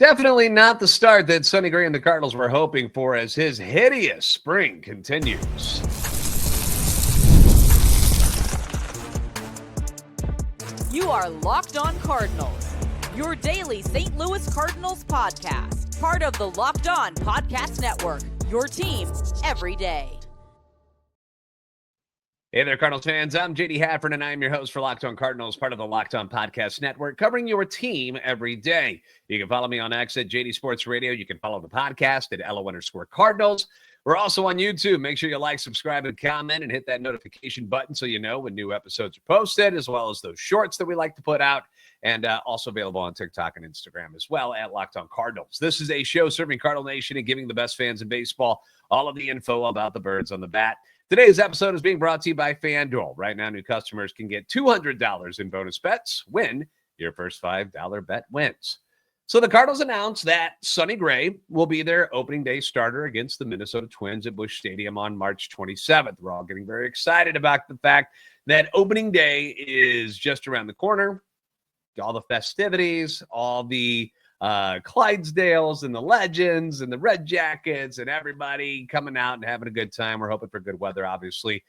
Definitely not the start that Sonny Gray and the Cardinals were hoping for as his hideous spring continues. You are Locked On Cardinals, your daily St. Louis Cardinals podcast, part of the Locked On Podcast Network, your team every day. Hey there, Cardinals fans. I'm JD Hafford, and I'm your host for Locked On Cardinals, part of the Locked On Podcast Network, covering your team every day. You can follow me on X at JD Sports Radio. You can follow the podcast at LO_Cardinals. We're also on YouTube. Make sure you like, subscribe, and comment, and hit that notification button so you know when new episodes are posted, as well as those shorts that we like to put out, and also available on TikTok and Instagram as well at Locked On Cardinals. This is a show serving Cardinal Nation and giving the best fans in baseball all of the info about the birds on the bat. Today's episode is being brought to you by FanDuel. Right now, new customers can get $200 in bonus bets when your first $5 bet wins. So the Cardinals announced that Sonny Gray will be their opening day starter against the Minnesota Twins at Busch Stadium on March 27th. We're all getting very excited about the fact that opening day is just around the corner. All the festivities, all the Clydesdales and the Legends and the Red Jackets and everybody coming out and having a good time. We're hoping for good weather, obviously.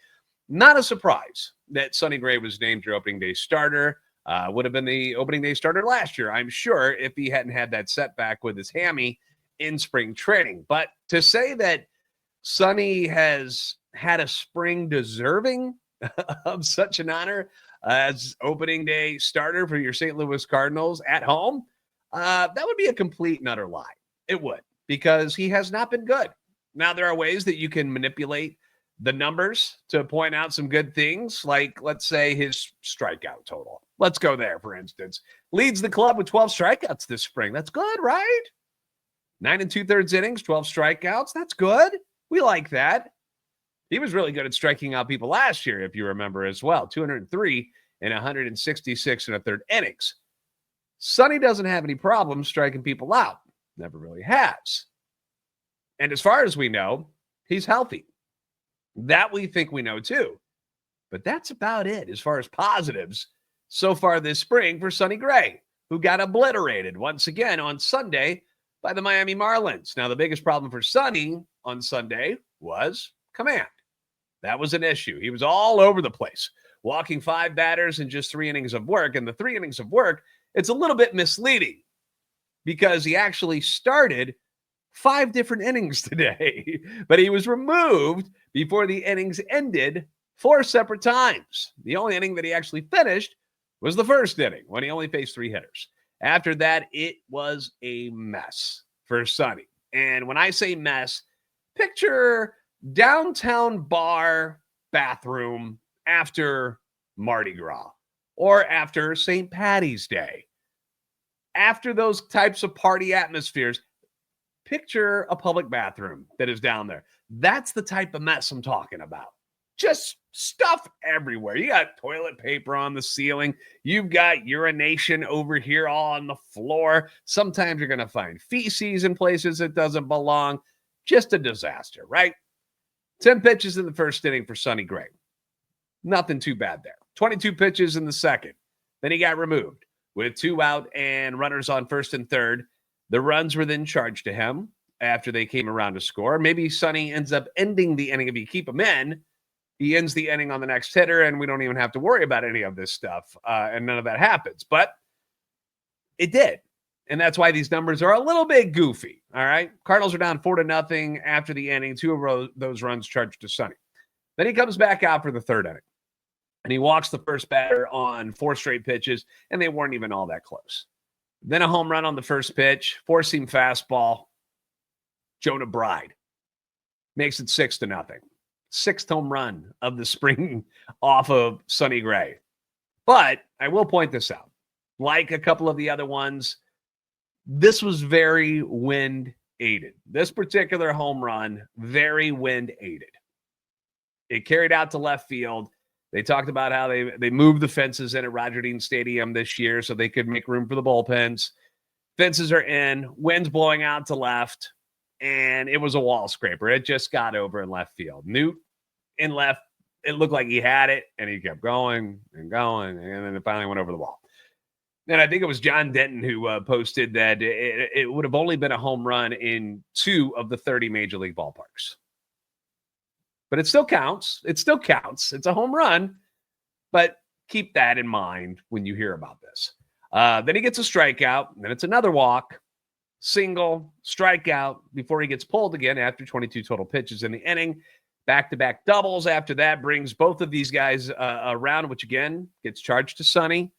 Not a surprise that Sonny Gray was named your opening day starter. Would have been the opening day starter last year, I'm sure, if he hadn't had that setback with his hammy in spring training. But to say that Sonny has had a spring deserving of such an honor as opening day starter for your St. Louis Cardinals at home, that would be a complete and utter lie. It would, because he has not been good. Now, there are ways that you can manipulate the numbers to point out some good things, like, let's say, his strikeout total. Let's go there, for instance. Leads the club with 12 strikeouts this spring. That's good, right? 9 2/3 innings, 12 strikeouts. That's good. We like that. He was really good at striking out people last year, if you remember as well. 203 in 166 and a third innings. Sonny doesn't have any problems striking people out. Never really has. And as far as we know, he's healthy. That we think we know too. But that's about it as far as positives so far this spring for Sonny Gray, who got obliterated once again on Sunday by the Miami Marlins. Now, the biggest problem for Sonny on Sunday was command. That was an issue. He was all over the place, walking 5 batters in just 3 innings of work. And the 3 innings of work, it's a little bit misleading because he actually started 5 different innings today, but he was removed before the innings ended 4 separate times. The only inning that he actually finished was the first inning when he only faced 3 hitters. After that, it was a mess for Sonny. And when I say mess, picture downtown bar bathroom after Mardi Gras or after St. Patty's Day. After those types of party atmospheres, picture a public bathroom that is down there. That's the type of mess I'm talking about. Just stuff everywhere. You got toilet paper on the ceiling. You've got urination over here all on the floor. Sometimes you're going to find feces in places it doesn't belong. Just a disaster, right? 10 pitches in the first inning for Sonny Gray. Nothing too bad there. 22 pitches in the second. Then he got removed with 2 out and runners on first and third. The runs were then charged to him after they came around to score. Maybe Sonny ends up ending the inning. If you keep him in, he ends the inning on the next hitter, and we don't even have to worry about any of this stuff, and none of that happens. But it did, and that's why these numbers are a little bit goofy, all right? Cardinals are down 4-0 after the inning. 2 of those runs charged to Sonny. Then he comes back out for the third inning, and he walks the first batter on 4 straight pitches, and they weren't even all that close. Then a home run on the first pitch, 4-seam fastball. Jonah Bride makes it 6-0. 6th home run of the spring off of Sonny Gray. But I will point this out. Like a couple of the other ones, this was very wind-aided. This particular home run, very wind-aided. It carried out to left field. They talked about how they moved the fences in at Roger Dean Stadium this year so they could make room for the bullpens. Fences are in, wind's blowing out to left, and it was a wall scraper. It just got over in left field. Newt in left, it looked like he had it, and he kept going and going, and then it finally went over the wall. And I think it was John Denton who posted that it would have only been a home run in 2 of the 30 major league ballparks. But it still counts. It still counts. It's a home run. But keep that in mind when you hear about this. Then he gets a strikeout. Then it's another walk, single, strikeout before he gets pulled again after 22 total pitches in the inning. Back-to-back doubles after that brings both of these guys around, which again gets charged to Sonny.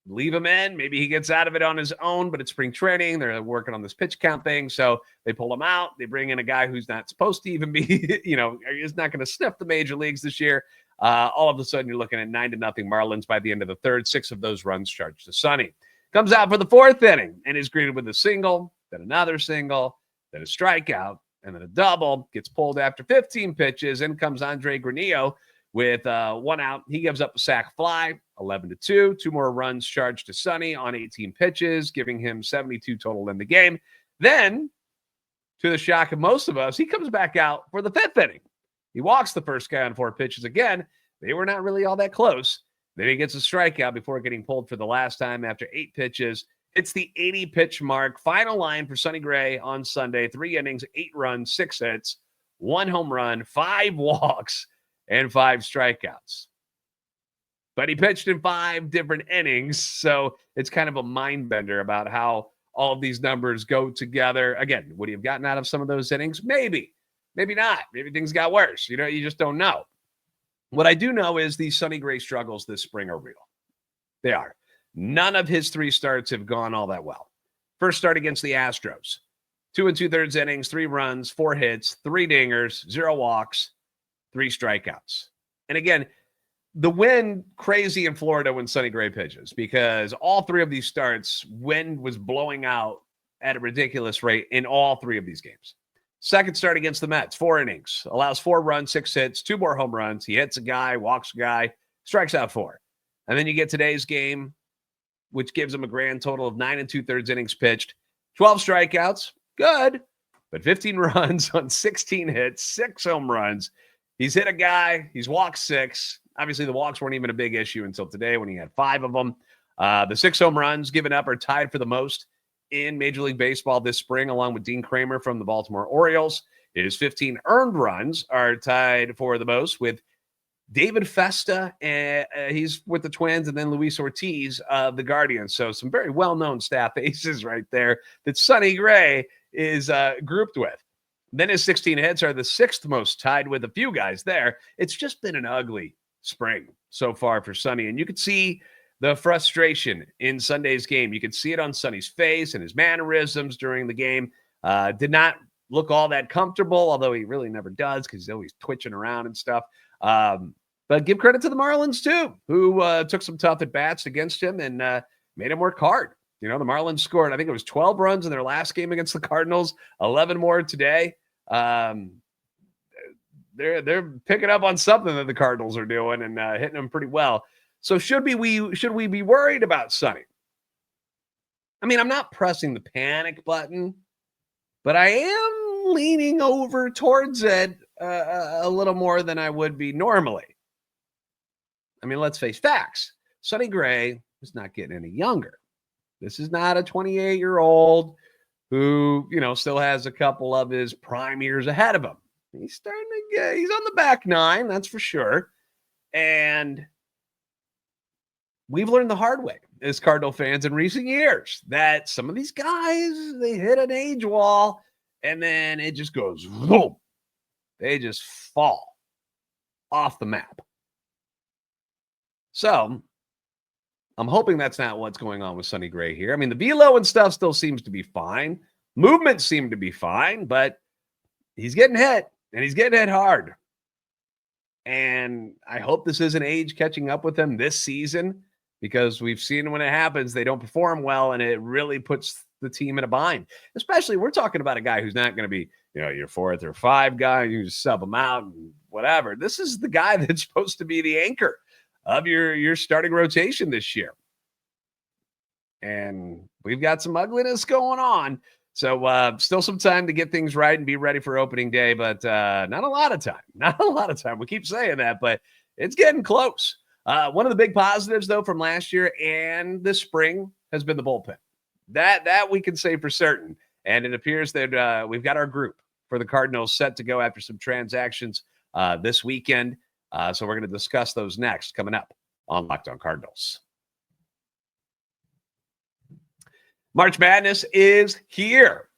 Leave him in. Maybe he gets out of it on his own, but it's spring training. They're working on this pitch count thing. So they pull him out. They bring in a guy who's not supposed to even be, is not going to sniff the major leagues this year. All of a sudden, you're looking at 9-0 Marlins by the end of the third. 6 of those runs charged to Sonny. Comes out for the 4th inning and is greeted with a single, then another single, then a strikeout, and then a double. Gets pulled after 15 pitches. In comes Andre Granillo with 1 out. He gives up a sac fly, 11-2. 2 more runs charged to Sonny on 18 pitches, giving him 72 total in the game. Then, to the shock of most of us, he comes back out for the 5th inning. He walks the first guy on 4 pitches again. They were not really all that close. Then he gets a strikeout before getting pulled for the last time after 8 pitches. It's the 80-pitch mark. Final line for Sonny Gray on Sunday. 3 innings, 8 runs, 6 hits, 1 home run, 5 walks, and 5 strikeouts. But he pitched in 5 different innings, so it's kind of a mind bender about how all of these numbers go together. Again, would he have gotten out of some of those innings? Maybe. Maybe not. Maybe things got worse. You just don't know. What I do know is these Sonny Gray struggles this spring are real. They are. None of his 3 starts have gone all that well. First start against the Astros. 2 2/3 innings, 3 runs, 4 hits, 3 dingers, 0 walks, 3 strikeouts. And again, the wind crazy in Florida when Sonny Gray pitches because all 3 of these starts, wind was blowing out at a ridiculous rate in all 3 of these games. Second start against the Mets, 4 innings, allows 4 runs, 6 hits, 2 more home runs. He hits a guy, walks a guy, strikes out 4. And then you get today's game, which gives him a grand total of 9 2/3 innings pitched, 12 strikeouts, good, but 15 runs on 16 hits, 6 home runs. He's hit a guy, he's walked 6. Obviously, the walks weren't even a big issue until today when he had 5 of them. The 6 home runs given up are tied for the most in Major League Baseball this spring, along with Dean Kramer from the Baltimore Orioles. His 15 earned runs are tied for the most with David Festa, and he's with the Twins, and then Luis Ortiz of the Guardians. So some very well-known staff aces right there that Sonny Gray is grouped with. Then his 16 hits are the 6th most, tied with a few guys there. It's just been an ugly spring so far for Sonny, and you could see the frustration in Sunday's game. You could see it on Sonny's face and his mannerisms during the game. Did not look all that comfortable, although he really never does because he's always twitching around and stuff. But give credit to the Marlins, too, who took some tough at-bats against him and made him work hard. The Marlins scored, I think it was 12 runs in their last game against the Cardinals, 11 more today. They're picking up on something that the Cardinals are doing and hitting them pretty well. So should we be worried about Sonny? I mean, I'm not pressing the panic button, but I am leaning over towards it a little more than I would be normally. I mean, let's face facts. Sonny Gray is not getting any younger. This is not a 28-year-old who, still has a couple of his prime years ahead of him. He's he's on the back 9, that's for sure. And we've learned the hard way as Cardinal fans in recent years that some of these guys, they hit an age wall and then it just goes, boom. They just fall off the map. So I'm hoping that's not what's going on with Sonny Gray here. I mean, the velo and stuff still seems to be fine. Movements seem to be fine, but he's getting hit, and he's getting hit hard. And I hope this isn't age catching up with him this season, because we've seen when it happens, they don't perform well, and it really puts the team in a bind. Especially, we're talking about a guy who's not going to be, your 4th or 5 guy. You just sub him out and whatever. This is the guy that's supposed to be the anchor of your starting rotation this year. And we've got some ugliness going on. So still some time to get things right and be ready for opening day, but not a lot of time. Not a lot of time. We keep saying that, but it's getting close. One of the big positives, though, from last year and this spring has been the bullpen. That we can say for certain. And it appears that we've got our group for the Cardinals set to go after some transactions this weekend. So we're going to discuss those next coming up on Locked On Cardinals. March Madness is here.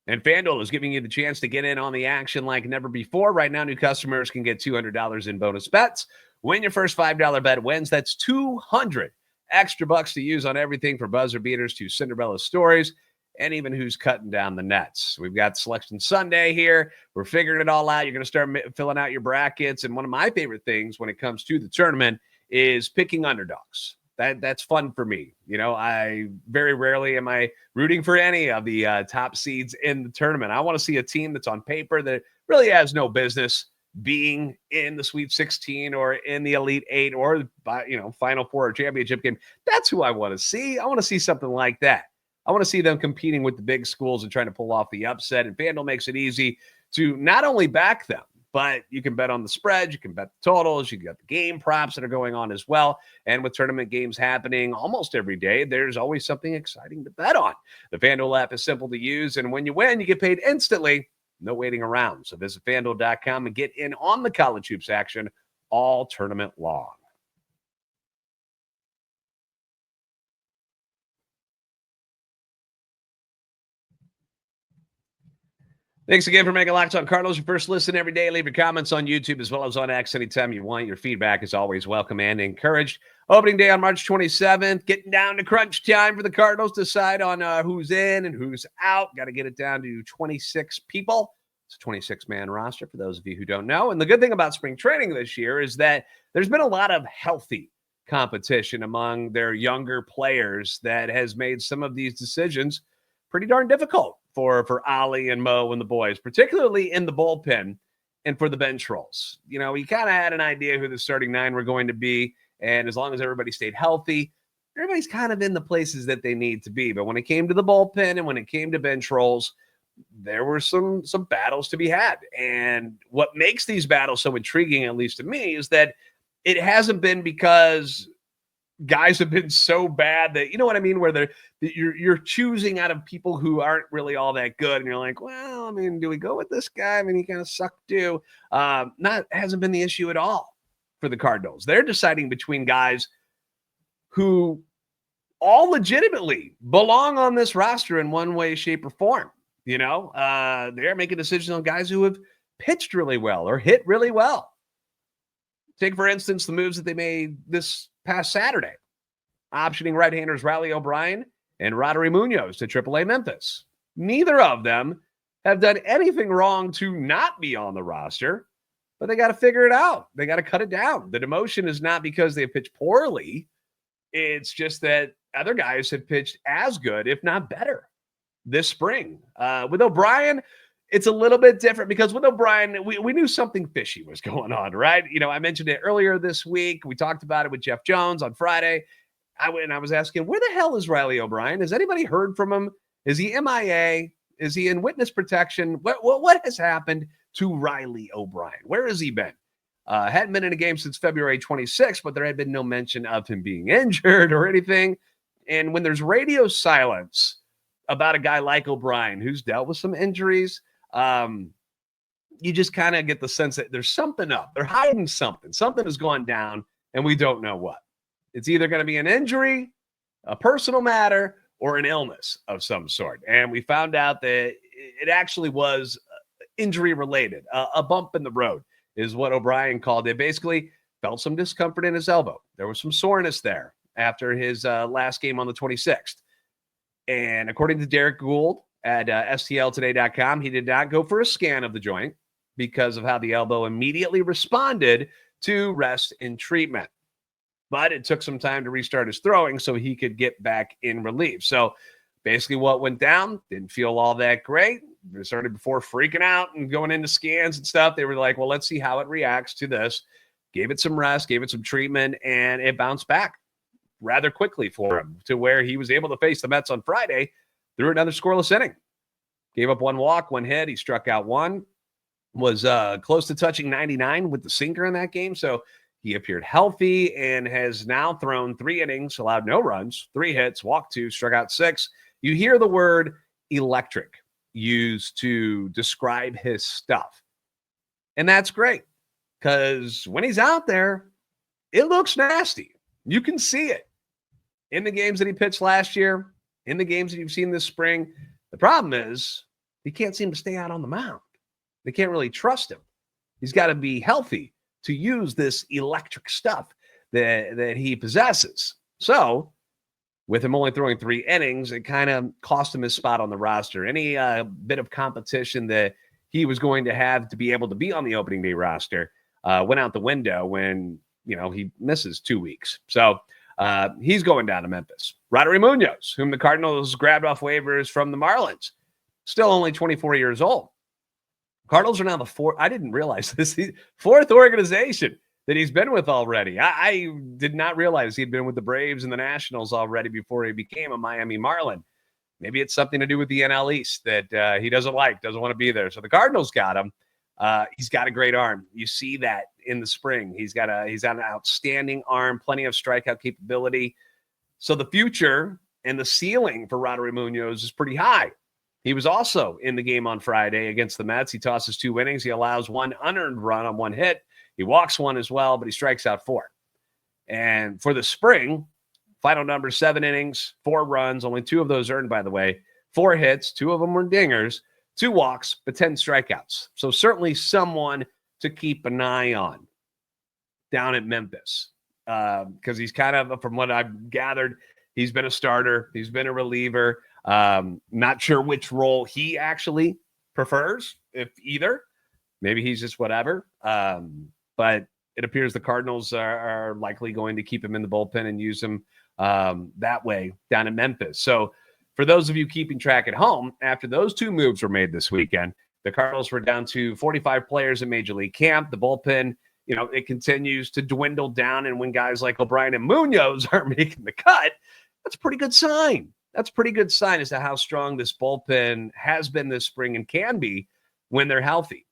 And FanDuel is giving you the chance to get in on the action like never before. Right now, new customers can get $200 in bonus bets. When your first $5 bet wins, that's $200 extra bucks to use on everything from buzzer beaters to Cinderella stories and even who's cutting down the nets. We've got Selection Sunday here. We're figuring it all out. You're going to start filling out your brackets. And one of my favorite things when it comes to the tournament is picking underdogs. That's fun for me. You know, I very rarely am I rooting for any of the top seeds in the tournament. I want to see a team that's on paper that really has no business being in the Sweet 16 or in the Elite Eight or, Final Four or championship game. That's who I want to see. I want to see something like that. I want to see them competing with the big schools and trying to pull off the upset. And FanDuel makes it easy to not only back them, but you can bet on the spread, you can bet the totals, you got the game props that are going on as well. And with tournament games happening almost every day, there's always something exciting to bet on. The FanDuel app is simple to use, and when you win, you get paid instantly. No waiting around. So visit FanDuel.com and get in on the college hoops action all tournament long. Thanks again for making Locked On Cardinals your first listen every day. Leave your comments on YouTube as well as on X anytime you want. Your feedback is always welcome and encouraged. Opening day on March 27th. Getting down to crunch time for the Cardinals to decide on who's in and who's out. Got to get it down to 26 people. It's a 26-man roster for those of you who don't know. And the good thing about spring training this year is that there's been a lot of healthy competition among their younger players that has made some of these decisions pretty darn difficult for Ali and Mo and the boys, particularly in the bullpen and for the bench roles. You know, you kind of had an idea who the starting nine were going to be, and as long as everybody stayed healthy, everybody's kind of in the places that they need to be. But when it came to the bullpen and when it came to bench roles, there were some battles to be had. And what makes these battles so intriguing, at least to me, is that it hasn't been because guys have been so bad that, you know what I mean, where you're choosing out of people who aren't really all that good, and you're like, well, I mean, do we go with this guy? I mean, he kind of sucked too. Hasn't been the issue at all for the Cardinals. They're deciding between guys who all legitimately belong on this roster in one way, shape, or form. You know, they're making decisions on guys who have pitched really well or hit really well. Take, for instance, the moves that they made this past Saturday, optioning right-handers Riley O'Brien and Roddery Munoz to AAA Memphis. Neither of them have done anything wrong to not be on the roster, but they got to figure it out. They got to cut it down. The demotion is not because they pitched poorly. It's just that other guys have pitched as good, if not better, this spring. With O'Brien, it's a little bit different because with O'Brien, we knew something fishy was going on, right? You know, I mentioned it earlier this week. We talked about it with Jeff Jones on Friday. I was asking, where the hell is Riley O'Brien? Has anybody heard from him? Is he MIA? Is he in witness protection? What has happened to Riley O'Brien? Where has he been? Hadn't been in a game since February 26th, but there had been no mention of him being injured or anything. And when there's radio silence about a guy like O'Brien who's dealt with some injuries, you just kind of get the sense that there's something up. They're hiding something. Something has gone down, and we don't know what. It's either going to be an injury, a personal matter, or an illness of some sort. And we found out that it actually was injury-related. A bump in the road is what O'Brien called it. Basically, felt some discomfort in his elbow. There was some soreness there after his last game on the 26th. And according to Derek Gould at STLtoday.com, he did not go for a scan of the joint because of how the elbow immediately responded to rest and treatment. But it took some time to restart his throwing so he could get back in relief. So basically what went down, didn't feel all that great. They started before freaking out and going into scans and stuff. They were like, well, let's see how it reacts to this. Gave it some rest, gave it some treatment, and it bounced back rather quickly for him to where he was able to face the Mets on Friday through another scoreless inning. Gave up one walk, one hit. He struck out one, was close to touching 99 with the sinker in that game. So He appeared healthy and has now thrown 3 innings, allowed no runs, 3 hits, walked 2, struck out 6. You hear the word electric used to describe his stuff. And that's great because when he's out there, it looks nasty. You can see it in the games that he pitched last year, in the games that you've seen this spring. The problem is he can't seem to stay out on the mound. They can't really trust him. He's got to be healthy to use this electric stuff that he possesses. So with him only throwing 3 innings, it kind of cost him his spot on the roster. Any bit of competition that he was going to have to be able to be on the opening day roster went out the window when, he misses 2 weeks. So he's going down to Memphis. Roddery Munoz, whom the Cardinals grabbed off waivers from the Marlins, still only 24 years old. Cardinals are now the 4th. I didn't realize this. 4th organization that he's been with already. I did not realize he'd been with the Braves and the Nationals already before he became a Miami Marlin. Maybe it's something to do with the NL East that he doesn't want to be there. So the Cardinals got him. He's got a great arm. You see that in the spring. He's got an outstanding arm, plenty of strikeout capability. So the future and the ceiling for Roddery Munoz is pretty high. He was also in the game on Friday against the Mets. He tosses 2 innings. He allows 1 unearned run on 1 hit. He walks 1 as well, but he strikes out 4. And for the spring, final number 7 innings, 4 runs, only 2 of those earned, by the way, 4 hits, 2 of them were dingers, 2 walks, but 10 strikeouts. So certainly someone to keep an eye on down at Memphis because he's kind of, from what I've gathered, he's been a starter. He's been a reliever. Not sure which role he actually prefers, if either. Maybe he's just whatever. But it appears the Cardinals are likely going to keep him in the bullpen and use him that way down in Memphis. So for those of you keeping track at home, after those 2 moves were made this weekend, the Cardinals were down to 45 players in Major League camp. The bullpen, it continues to dwindle down. And when guys like O'Brien and Munoz are making the cut, that's a pretty good sign. That's a pretty good sign as to how strong this bullpen has been this spring and can be when they're healthy.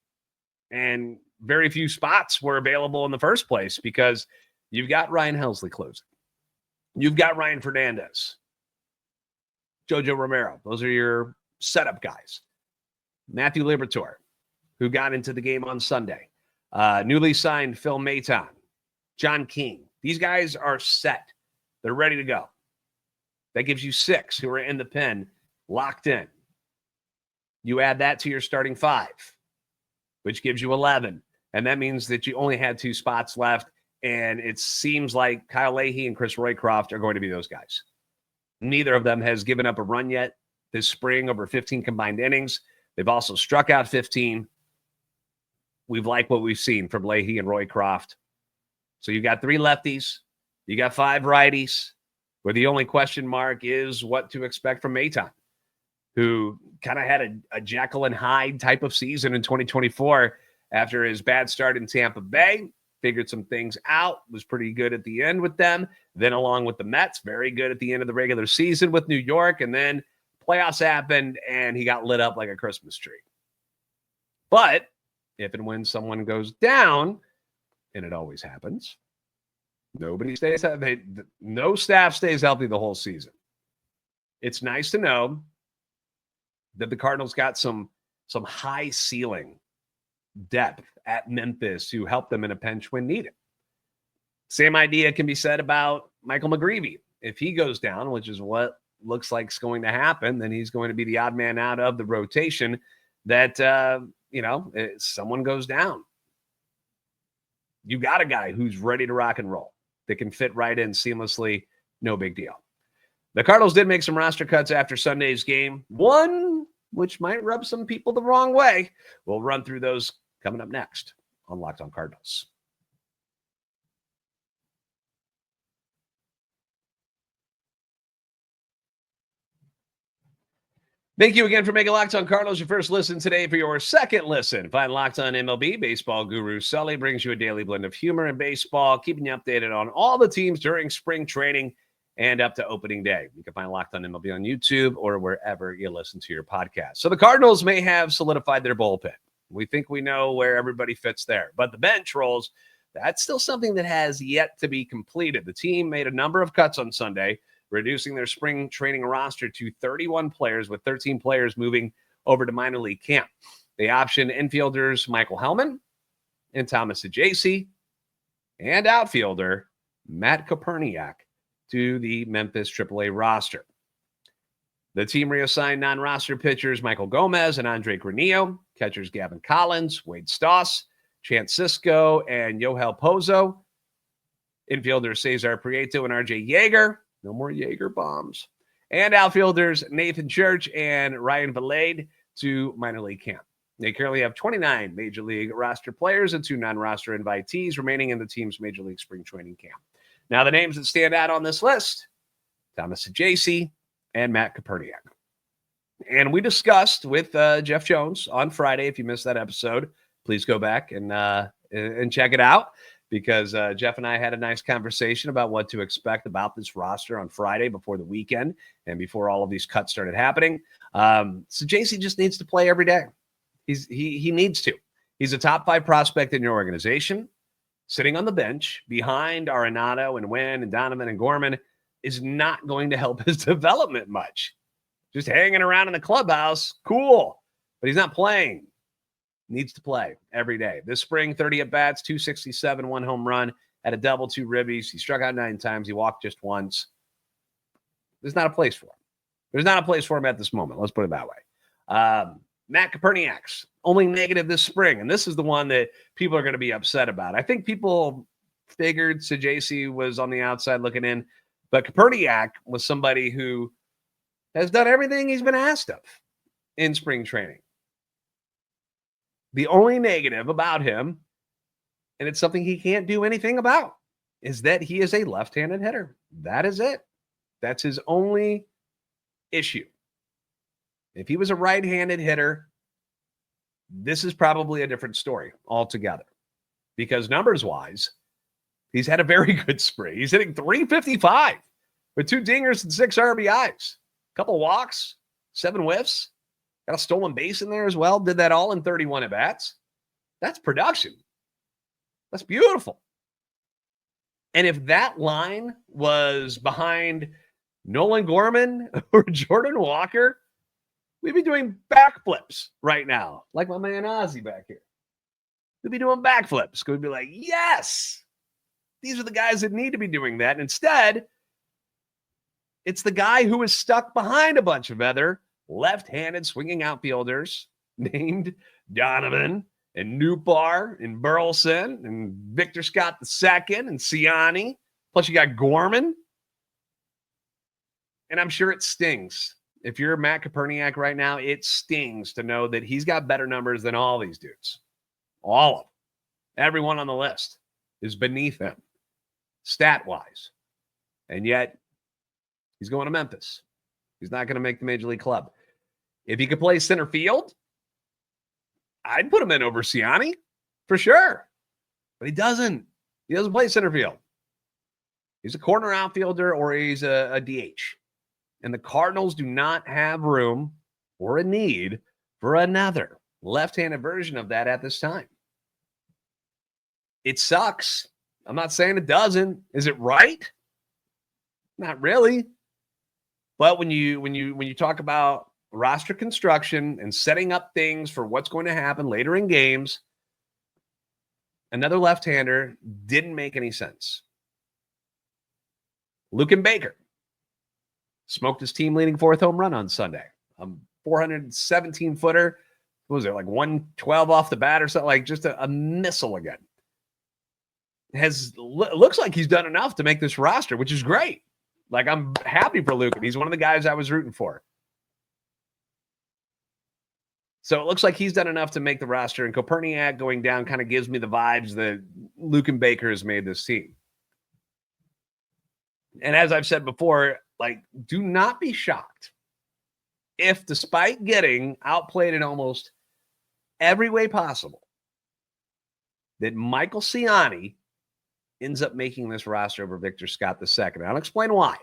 And very few spots were available in the first place because you've got Ryan Helsley closing. You've got Ryan Fernandez, Jojo Romero. Those are your setup guys. Matthew Liberatore, who got into the game on Sunday. Newly signed Phil Maton, John King. These guys are set. They're ready to go. That gives you 6 who are in the pen, locked in. You add that to your starting 5, which gives you 11. And that means that you only had 2 spots left. And it seems like Kyle Leahy and Chris Roycroft are going to be those guys. Neither of them has given up a run yet this spring over 15 combined innings. They've also struck out 15. We've liked what we've seen from Leahy and Roycroft. So you got 3 lefties. You got 5 righties, where the only question mark is what to expect from Maton, who kind of had a Jekyll and Hyde type of season in 2024 after his bad start in Tampa Bay. Figured some things out, was pretty good at the end with them. Then along with the Mets, very good at the end of the regular season with New York. And then playoffs happened and he got lit up like a Christmas tree. But if and when someone goes down, and it always happens, nobody stays healthy. No staff stays healthy the whole season. It's nice to know that the Cardinals got some high ceiling depth at Memphis who helped them in a pinch when needed. Same idea can be said about Michael McGreevy. If he goes down, which is what looks like is going to happen, then he's going to be the odd man out of the rotation that, someone goes down. You got a guy who's ready to rock and roll that can fit right in seamlessly. No big deal. The Cardinals did make some roster cuts after Sunday's game. One which might rub some people the wrong way. We'll run through those coming up next on Locked On Cardinals. Thank you again for making Locked On Cardinals your first listen today. For your second listen, find Locked On MLB. Baseball guru Sully brings you a daily blend of humor and baseball, keeping you updated on all the teams during spring training and up to opening day. You can find Locked On MLB on YouTube or wherever you listen to your podcast. So the Cardinals may have solidified their bullpen. We think we know where everybody fits there. But the bench roles That's still something that has yet to be completed. The team made a number of cuts on Sunday, reducing their spring training roster to 31 players, with 13 players moving over to minor league camp. They optioned infielders Michael Hellman and Thomas Ajacey, and outfielder Matt Koperniak to the Memphis AAA roster. The team reassigned non-roster pitchers Michael Gomez and Andre Granillo, catchers Gavin Collins, Wade Stoss, Chance Sisco, and Yohel Pozo, infielders Cesar Prieto and RJ Yeager, no more Yeager bombs, and outfielders Nathan Church and Ryan Valade to minor league camp. They currently have 29 Major League roster players and 2 non-roster invitees remaining in the team's Major League spring training camp. Now, the names that stand out on this list, Thomas Ajacey and Matt Koperniak. And we discussed with Jeff Jones on Friday. If you missed that episode, please go back and check it out, because Jeff and I had a nice conversation about what to expect about this roster on Friday before the weekend and before all of these cuts started happening. So Ajacey just needs to play every day. He needs to. He's a top 5 prospect in your organization. Sitting on the bench behind Arenado and Wynn and Donovan and Gorman is not going to help his development much. Just hanging around in the clubhouse, cool, but he's not playing. Needs to play every day. This spring, 30 at-bats, 267, 1 home run, had a double, 2 ribbies. He struck out 9 times. He walked just once. There's not a place for him. There's not a place for him at this moment. Let's put it that way. Matt Koperniak's only negative this spring, and this is the one that people are going to be upset about. I think people figured Ajacey was on the outside looking in, but Koperniak was somebody who has done everything he's been asked of in spring training. The only negative about him, and it's something he can't do anything about, is that he is a left-handed hitter. That is it. That's his only issue. If he was a right-handed hitter, this is probably a different story altogether, because numbers-wise, he's had a very good spring. He's hitting .355 with 2 dingers and 6 RBIs, a couple walks, 7 whiffs, got a stolen base in there as well. Did that all in 31 at-bats. That's production. That's beautiful. And if that line was behind Nolan Gorman or Jordan Walker, we'd be doing backflips right now, like my man Ozzy back here. We'd be doing backflips. We'd be like, yes, these are the guys that need to be doing that. And instead, it's the guy who is stuck behind a bunch of other left-handed swinging outfielders named Donovan and Newbar and Burleson and Victor Scott II and Ciani. Plus you got Gorman. And I'm sure it stings. If you're Matt Koperniak right now, it stings to know that he's got better numbers than all these dudes. All of them. Everyone on the list is beneath him, stat-wise. And yet, he's going to Memphis. He's not going to make the Major League club. If he could play center field, I'd put him in over Ciani for sure. But he doesn't. He doesn't play center field. He's a corner outfielder or he's a DH. And the Cardinals do not have room or a need for another left-handed version of that at this time. It sucks. I'm not saying it doesn't. Is it right? Not really. But when you talk about roster construction and setting up things for what's going to happen later in games, another left-hander didn't make any sense. Luken Baker smoked his team-leading 4th home run on Sunday. 417-footer. What was it, like 112 off the bat or something? Like just a missile again. Looks like he's done enough to make this roster, which is great. Like, I'm happy for Luken. He's one of the guys I was rooting for. So it looks like he's done enough to make the roster, and Koperniak going down kind of gives me the vibes that Luken Baker has made this team. And as I've said before, like, do not be shocked if, despite getting outplayed in almost every way possible, that Michael Ciani ends up making this roster over Victor Scott II. And I'll explain why.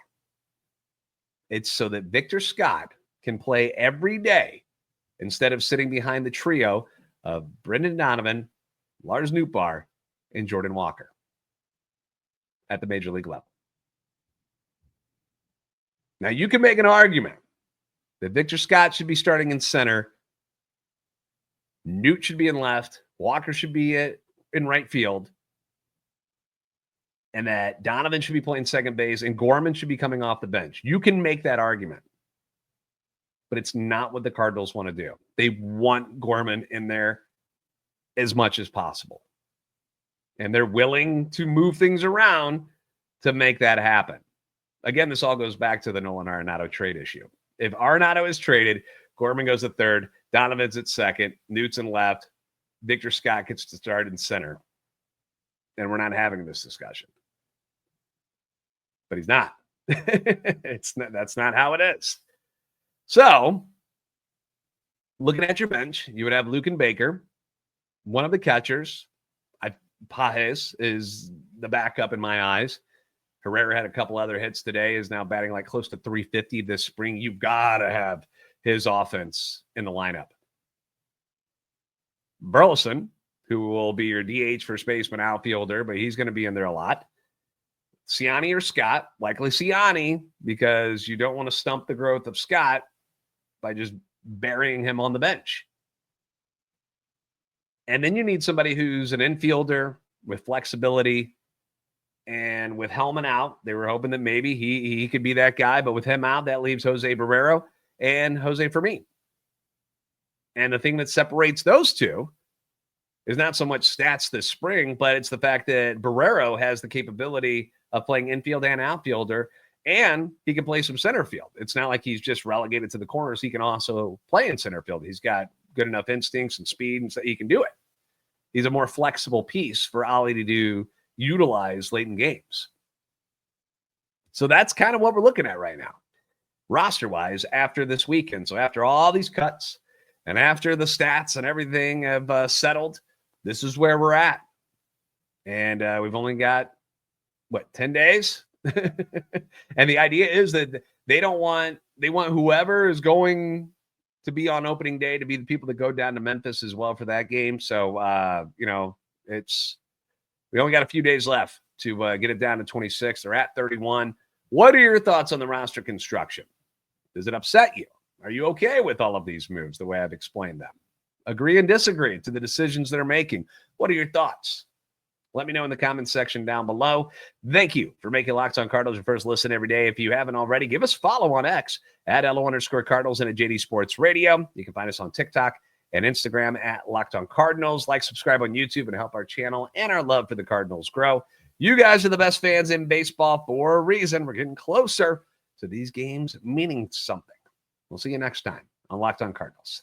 It's so that Victor Scott can play every day instead of sitting behind the trio of Brendan Donovan, Lars Nootbaar, in Jordan Walker at the major league level. Now, you can make an argument that Victor Scott should be starting in center, Newt should be in left, Walker should be in right field, and that Donovan should be playing second base and Gorman should be coming off the bench. You can make that argument, but it's not what the Cardinals want to do. They want Gorman in there as much as possible, and they're willing to move things around to make that happen. Again, this all goes back to the Nolan Arenado trade issue. If Arenado is traded, Gorman goes to third, Donovan's at second, Newt's in left, Victor Scott gets to start in center, and we're not having this discussion. But he's not. That's not how it is. So, looking at your bench, you would have Luken Baker, one of the catchers. Pajes is the backup in my eyes. Herrera had a couple other hits today, is now batting like close to 350 this spring. You've got to have his offense in the lineup. Burleson, who will be your DH first baseman outfielder, but he's going to be in there a lot. Siani or Scott, likely Siani, because you don't want to stump the growth of Scott by just burying him on the bench. And then you need somebody who's an infielder with flexibility. And with Hellman out, they were hoping that maybe he could be that guy. But with him out, that leaves Jose Barrero and Jose Fermin. And the thing that separates those two is not so much stats this spring, but it's the fact that Barrero has the capability of playing infield and outfielder, and he can play some center field. It's not like he's just relegated to the corners. He can also play in center field. He's got good enough instincts and speed, and so he can do it. He's a more flexible piece for Ollie to utilize late in games. So that's kind of what we're looking at right now, roster-wise, after this weekend. So after all these cuts and after the stats and everything have settled, this is where we're at. And we've only got, 10 days? And the idea is that they want whoever is going to be on opening day to be the people that go down to Memphis as well for that game. So, we only got a few days left to get it down to 26. They're at 31. What are your thoughts on the roster construction? Does it upset you? Are you okay with all of these moves the way I've explained them? Agree and disagree to the decisions they're making? What are your thoughts? Let me know in the comments section down below. Thank you for making Locked On Cardinals your first listen every day. If you haven't already, give us a follow on X at @LO_Cardinals and at JD Sports Radio. You can find us on TikTok and Instagram at Locked On Cardinals. Like, subscribe on YouTube, and help our channel and our love for the Cardinals grow. You guys are the best fans in baseball for a reason. We're getting closer to these games meaning something. We'll see you next time on Locked On Cardinals.